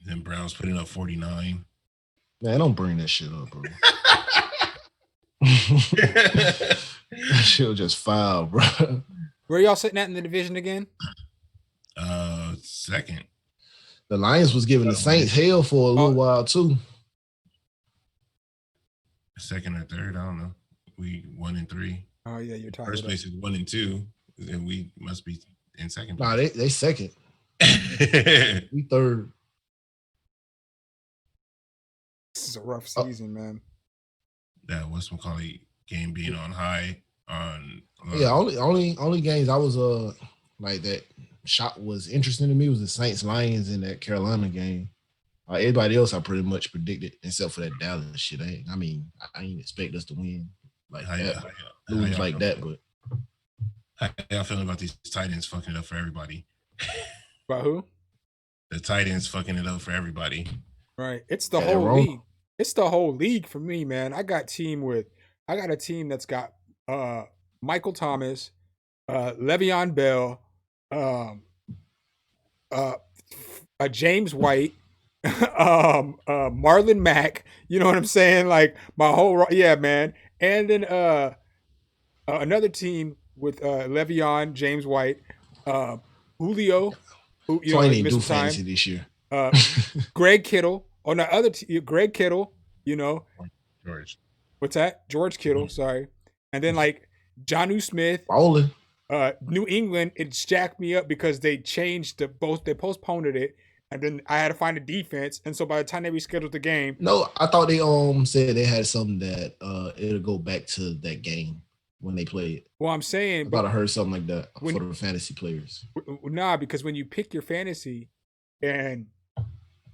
Then Browns putting up 49. Man, don't bring that shit up, bro. That shit'll just foul, bro. Where y'all sitting at in the division again? Second. The Lions was giving the Saints hell for a little while too. Second or third, I don't know. We 1 and 3. Oh yeah, you're talking. First place is 1 and 2, and we must be in second. Nah, they second. We third. This is a rough season, man. That whatchamacallit game being on high on. Only games I was like that shot was interesting to me was the Saints Lions in that Carolina game. Everybody else I pretty much predicted except for that Dallas shit. I ain't expect us to win like lose like that. But how y'all feeling about these tight ends fucking it up for everybody? About who? The tight ends fucking it up for everybody. Right. It's the whole league. It's the whole league for me, man. I got a team that's got Michael Thomas, Le'Veon Bell, James White, Marlon Mack. You know what I'm saying? Like my whole man. And then another team with Le'Veon, James White, Julio, who so I didn't do fantasy this year. Greg Kittle. On the other Greg Kittle, George. What's that? George Kittle, sorry. And then like Jonnu Smith. Bowling. New England, it jacked me up because they changed they postponed it, and then I had to find a defense. And so by the time they rescheduled the game. No, I thought they said they had something that it'll go back to that game when they play it. Well, I'm saying I thought I heard something like that for the fantasy players. Nah, because when you pick your fantasy and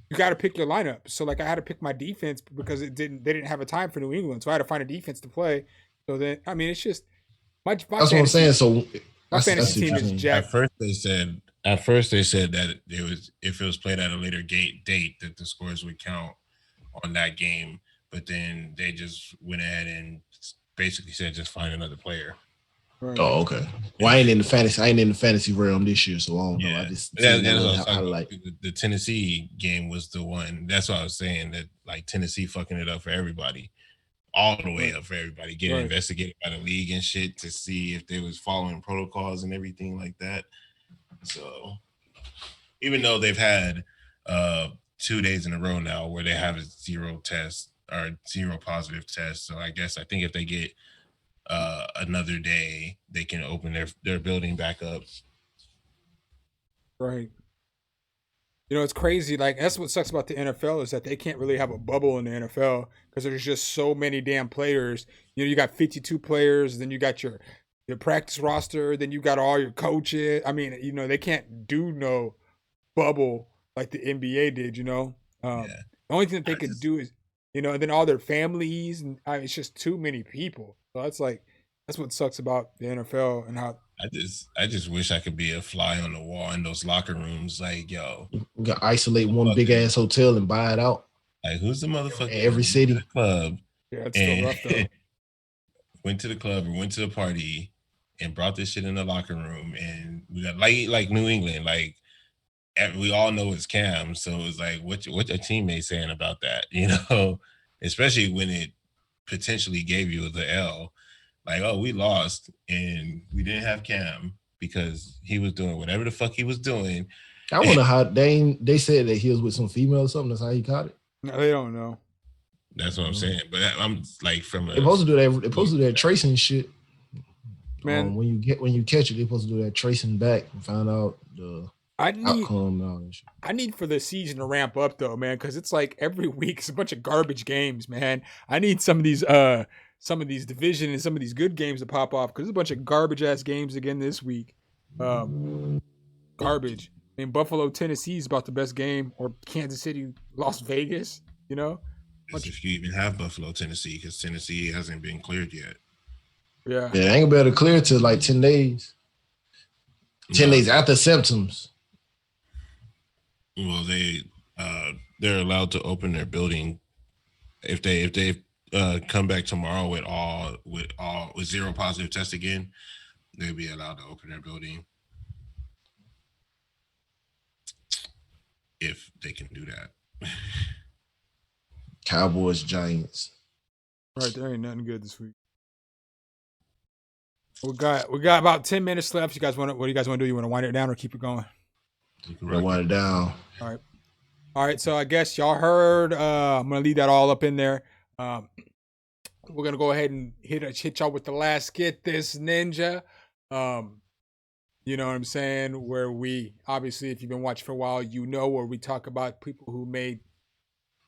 you got to pick your lineup. So like I had to pick my defense because they didn't have a time for New England. So I had to find a defense to play. So then, I mean, it's just my that's what I'm saying. So my fantasy team is jacked. At first they said that if it was played at a later date that the scores would count on that game. But then they just went ahead and basically said just find another player. Right. Oh, okay. Well, I ain't in the fantasy realm this year, so I don't know. I just the Tennessee game was the one. That's what I was saying, that like Tennessee fucking it up for everybody, all the way up for everybody, getting investigated by the league and shit to see if they was following protocols and everything like that. So even though they've had 2 days in a row now where they have a zero positive tests, so I think if they get another day they can open their building back up. Right. You know, it's crazy. Like, that's what sucks about the NFL is that they can't really have a bubble in the NFL because there's just so many damn players. You know, you got 52 players, then you got your practice roster, then you got all your coaches. I mean, you know, they can't do no bubble like the NBA did, you know. The only thing that they could do is, you know, and then all their families, and it's just too many people. So that's what sucks about the NFL and how. I just wish I could be a fly on the wall in those locker rooms. Like, yo, we got isolate one big ass hotel and buy it out. Like, who's the motherfucker? Every city club. Yeah, it's still rough though. Went to the club or went to the party and brought this shit in the locker room, and we got like New England, like we all know it's Cam, so it's like what your teammate saying about that, you know, especially when it potentially gave you the L. Like, oh, we lost and we didn't have Cam because he was doing whatever the fuck he was doing. I wonder how they said that he was with some female or something. That's how he caught it. No, they don't know. That's what I'm saying. But I'm like from they're supposed to do that. They're supposed to do that tracing shit. Man, when you catch it, they're supposed to do that tracing back and find out the outcome and all that shit. I need for the season to ramp up though, man, because it's like every week it's a bunch of garbage games, man. I need some of these division and some of these good games to pop off because there's a bunch of garbage ass games again this week. Garbage. I mean, Buffalo, Tennessee is about the best game, or Kansas City, Las Vegas. You know, if you even have Buffalo, Tennessee, because Tennessee hasn't been cleared yet. Yeah, they ain't gonna be able to clear till like 10 days. 10 days after symptoms. Well, they're allowed to open their building if they come back tomorrow with zero positive tests again. They'll be allowed to open their building if they can do that. Cowboys, Giants. Right, there ain't nothing good this week. We got about 10 minutes left. What do you guys want to do? You want to wind it down or keep it going? We'll wind it down. All right. So I guess y'all heard. I'm gonna leave that all up in there. We're gonna go ahead and hit y'all with the last Get This Ninja. You know what I'm saying? Where we obviously, if you've been watching for a while, you know where we talk about people who made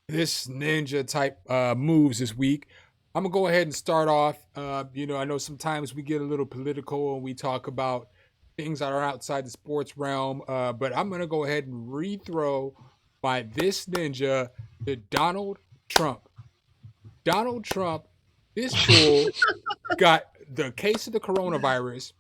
this ninja type moves this week. I'm gonna go ahead and start off. You know, I know sometimes we get a little political and we talk about things that are outside the sports realm, but I'm gonna go ahead and rethrow by this ninja to Donald Trump. Donald Trump, this fool got the case of the coronavirus,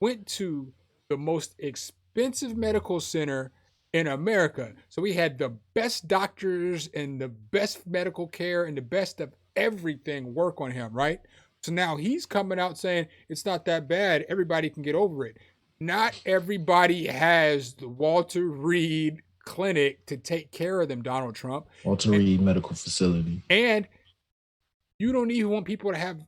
went to the most expensive medical center in America. So we had the best doctors and the best medical care and the best of everything work on him, right? So now he's coming out saying it's not that bad. Everybody can get over it. Not everybody has the Walter Reed Clinic to take care of them, Donald Trump. Walter Reed Medical Facility. And you don't even want people to have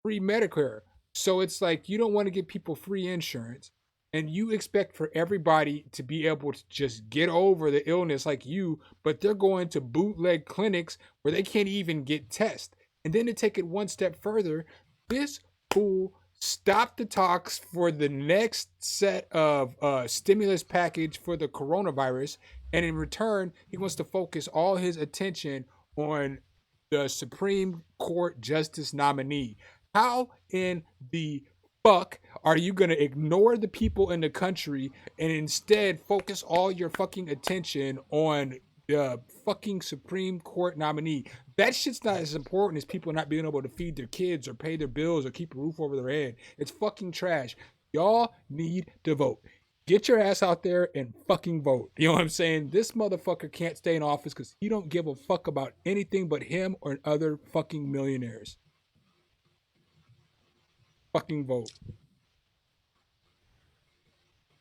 free Medicare. So it's like you don't want to give people free insurance. And you expect for everybody to be able to just get over the illness like you, but they're going to bootleg clinics where they can't even get tests. And then to take it one step further, this fool stopped the talks for the next set of stimulus package for the coronavirus. And in return, he wants to focus all his attention on the Supreme Court Justice nominee. How in the fuck are you going to ignore the people in the country and instead focus all your fucking attention on the fucking Supreme Court nominee? That shit's not as important as people not being able to feed their kids or pay their bills or keep a roof over their head. It's fucking trash. Y'all need to vote. Get your ass out there and fucking vote. You know what I'm saying? This motherfucker can't stay in office because he don't give a fuck about anything but him or other fucking millionaires. Fucking vote.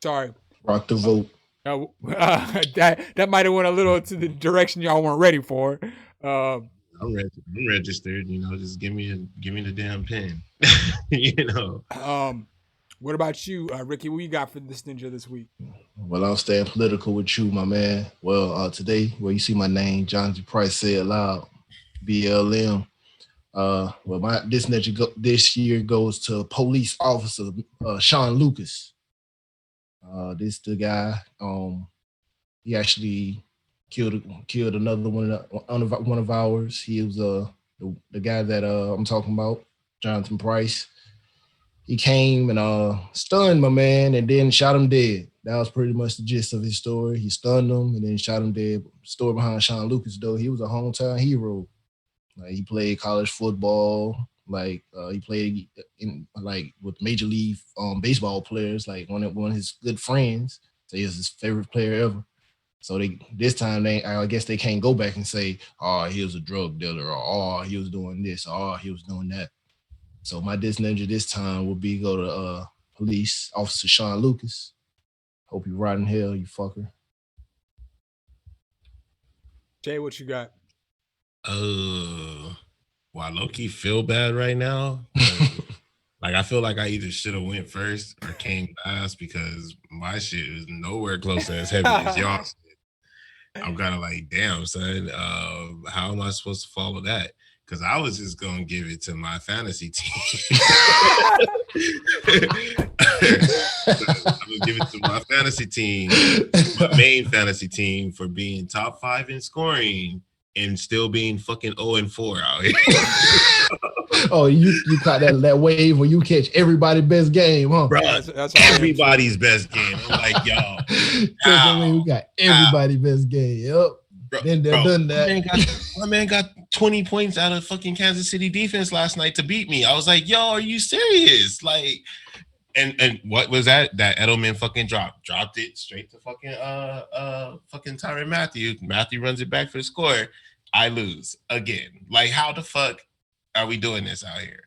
Sorry. Rock the vote. That might have went a little to the direction y'all weren't ready for. I'm registered. You know, just give me the damn pen. You know. What about you, Ricky? What you got for this ninja this week? Well, I'm staying political with you, my man. Well, today, where you see my name, John G. Price, say it loud, BLM. Well, this year goes to police officer Sean Lucas. This the guy. He actually killed another one of ours. He was the guy that I'm talking about, Jonathan Price. He came and stunned my man and then shot him dead. That was pretty much the gist of his story. He stunned him and then shot him dead. Story behind Sean Lucas, though, he was a hometown hero. Like, he played college football. Like, he played in with Major League baseball players. Like, one of his good friends. So he was his favorite player ever. So this time I guess they can't go back and say, oh, he was a drug dealer, or oh, he was doing this, or oh, he was doing that. So my Diss Ninja this time will be go to police officer Sean Lucas. Hope you rot in hell, you fucker. Jay, what you got? Well, I low-key feel bad right now. Like, I feel like I either should have went first or came last because my shit is nowhere close to as heavy as y'all shit. I'm kind of like, damn, son, how am I supposed to follow that? Because I was just going to give it to my fantasy team. I'm going to give it to my fantasy team, my main fantasy team, for being top 5 in scoring and still being fucking 0-4 out here. Oh, you caught that wave where you catch everybody's best game, huh? Bro, that's everybody's best game. I'm like, y'all. We got everybody's best game. Yep. Bro, done that. My man got 20 points out of fucking Kansas City defense last night to beat me. I was like, yo, are you serious? Like, and what was that? That Edelman fucking dropped it straight to fucking Tyrann Mathieu. Mathieu runs it back for the score. I lose again. Like, how the fuck are we doing this out here?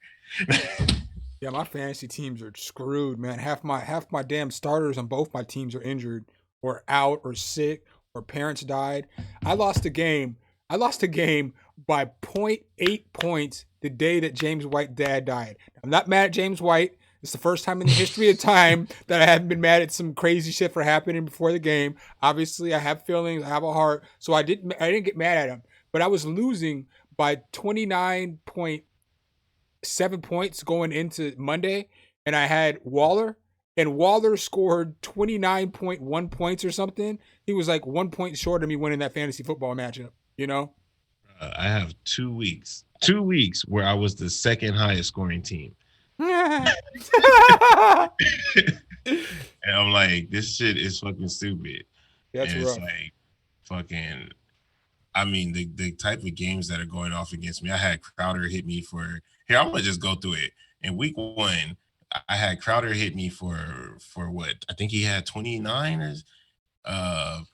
Yeah, my fantasy teams are screwed, man. Half my damn starters on both my teams are injured or out or sick or parents died. I lost a game by 0.8 points the day that James White's dad died. I'm not mad at James White. It's the first time in the history of time that I haven't been mad at some crazy shit for happening before the game. Obviously, I have feelings. I have a heart. So I didn't get mad at him. But I was losing by 29.7 points going into Monday. And I had Waller. And Waller scored 29.1 points or something. He was like 1 point short of me winning that fantasy football matchup, you know? I have 2 weeks. 2 weeks where I was the second highest scoring team. And I'm like, this shit is fucking stupid. That's and rough. It's like fucking, I mean, the type of games that are going off against me. I had Crowder hit me for, here, I'm gonna just go through it. In week 1, I had Crowder hit me for what? I think he had 29 or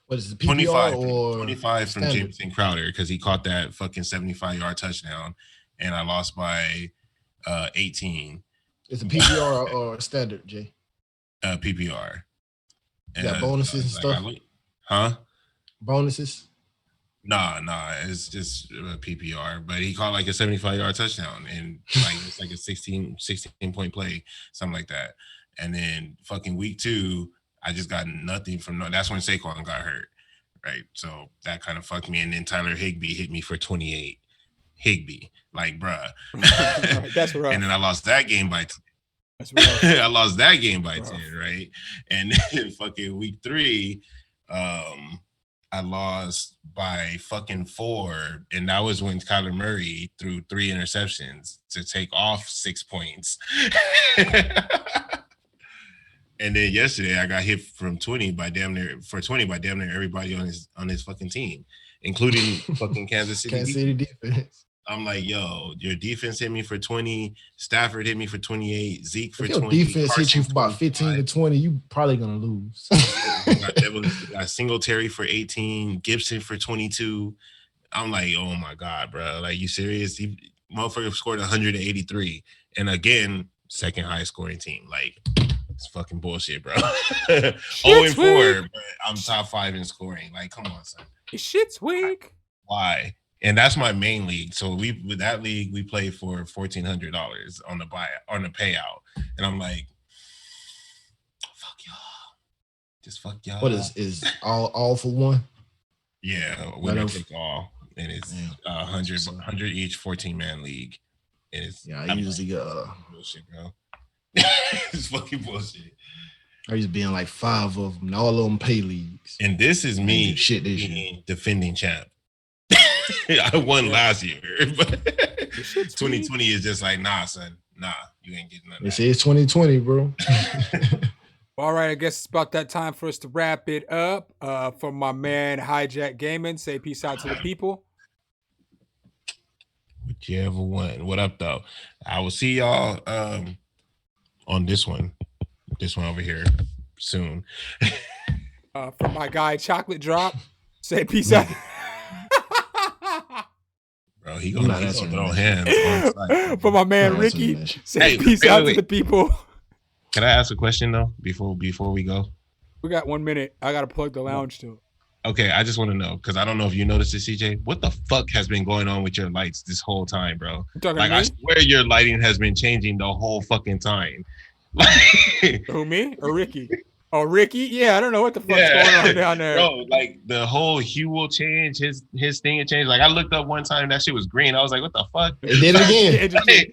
what is it, PPR 25 from Jameson Crowder, because he caught that fucking 75-yard touchdown, and I lost by 18. It's a PPR or standard, Jay? PPR. You got bonuses and stuff? Bonuses? Bonuses? Nah, it's just PPR. But he caught like a 75-yard touchdown, and like it's like a 16 point play, something like that. And then fucking week 2, I just got nothing from that's when Saquon got hurt, right? So that kind of fucked me. And then Tyler Higbee hit me for 28. Higbee, like, bruh. That's rough. And then I lost that game by 10. That's rough. I lost that game by 10, right? And then fucking week 3, I lost by fucking 4, and that was when Kyler Murray threw 3 interceptions to take off 6 points. And then yesterday I got hit from 20 by damn near everybody on his fucking team, including fucking Kansas City defense. I'm like, yo, your defense hit me for 20. Stafford hit me for 28. Zeke for 20. Your defense hit you for about 15 to 20. You probably gonna lose. got Singletary for 18. Gibson for 22. I'm like, oh my god, bro, like, you serious? Motherfucker scored 183, and again, second highest scoring team. Like, it's fucking bullshit, bro. 0-4, but I'm top 5 in scoring. Like, come on, son. Shit's weak. Why? And that's my main league. So with that league, we play for $1,400 on the payout. And I'm like, fuck y'all. Just fuck y'all. What is all for one? Yeah, winner take all. And it's 100 each 14-man league. And it's I usually bullshit, bro. It's fucking bullshit. I used to be in like 5 of them, and all of them pay leagues. And this is me shit this year. being defending champ. I won last year, but 2020 is just like, nah, son. Nah, you ain't getting nothing. They say it's 2020, bro. All right, I guess it's about that time for us to wrap it up. From my man Hijack Gaming, say peace out to the people. Whichever one. What up, though? I will see y'all on this one over here soon. From my guy Chocolate Drop, say peace out. Bro, he gonna throw hands on site. For my man Ricky, say peace out to the people. Can I ask a question though before we go? We got 1 minute. I gotta plug the lounge too. Okay, I just want to know because I don't know if you noticed it, CJ. What the fuck has been going on with your lights this whole time, bro? Like I swear your lighting has been changing the whole fucking time. Who, me or Ricky? Oh, Ricky? Yeah, I don't know what the fuck's going on down there. Bro, like the whole hue will change. His thing it changed. Like I looked up one time, that shit was green. I was like, what the fuck? It did it again.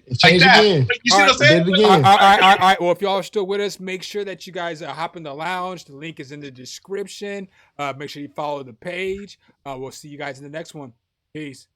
It changed again. You see what I'm saying? All right. Well, if y'all are still with us, make sure that you guys hop in the lounge. The link is in the description. Make sure you follow the page. We'll see you guys in the next one. Peace.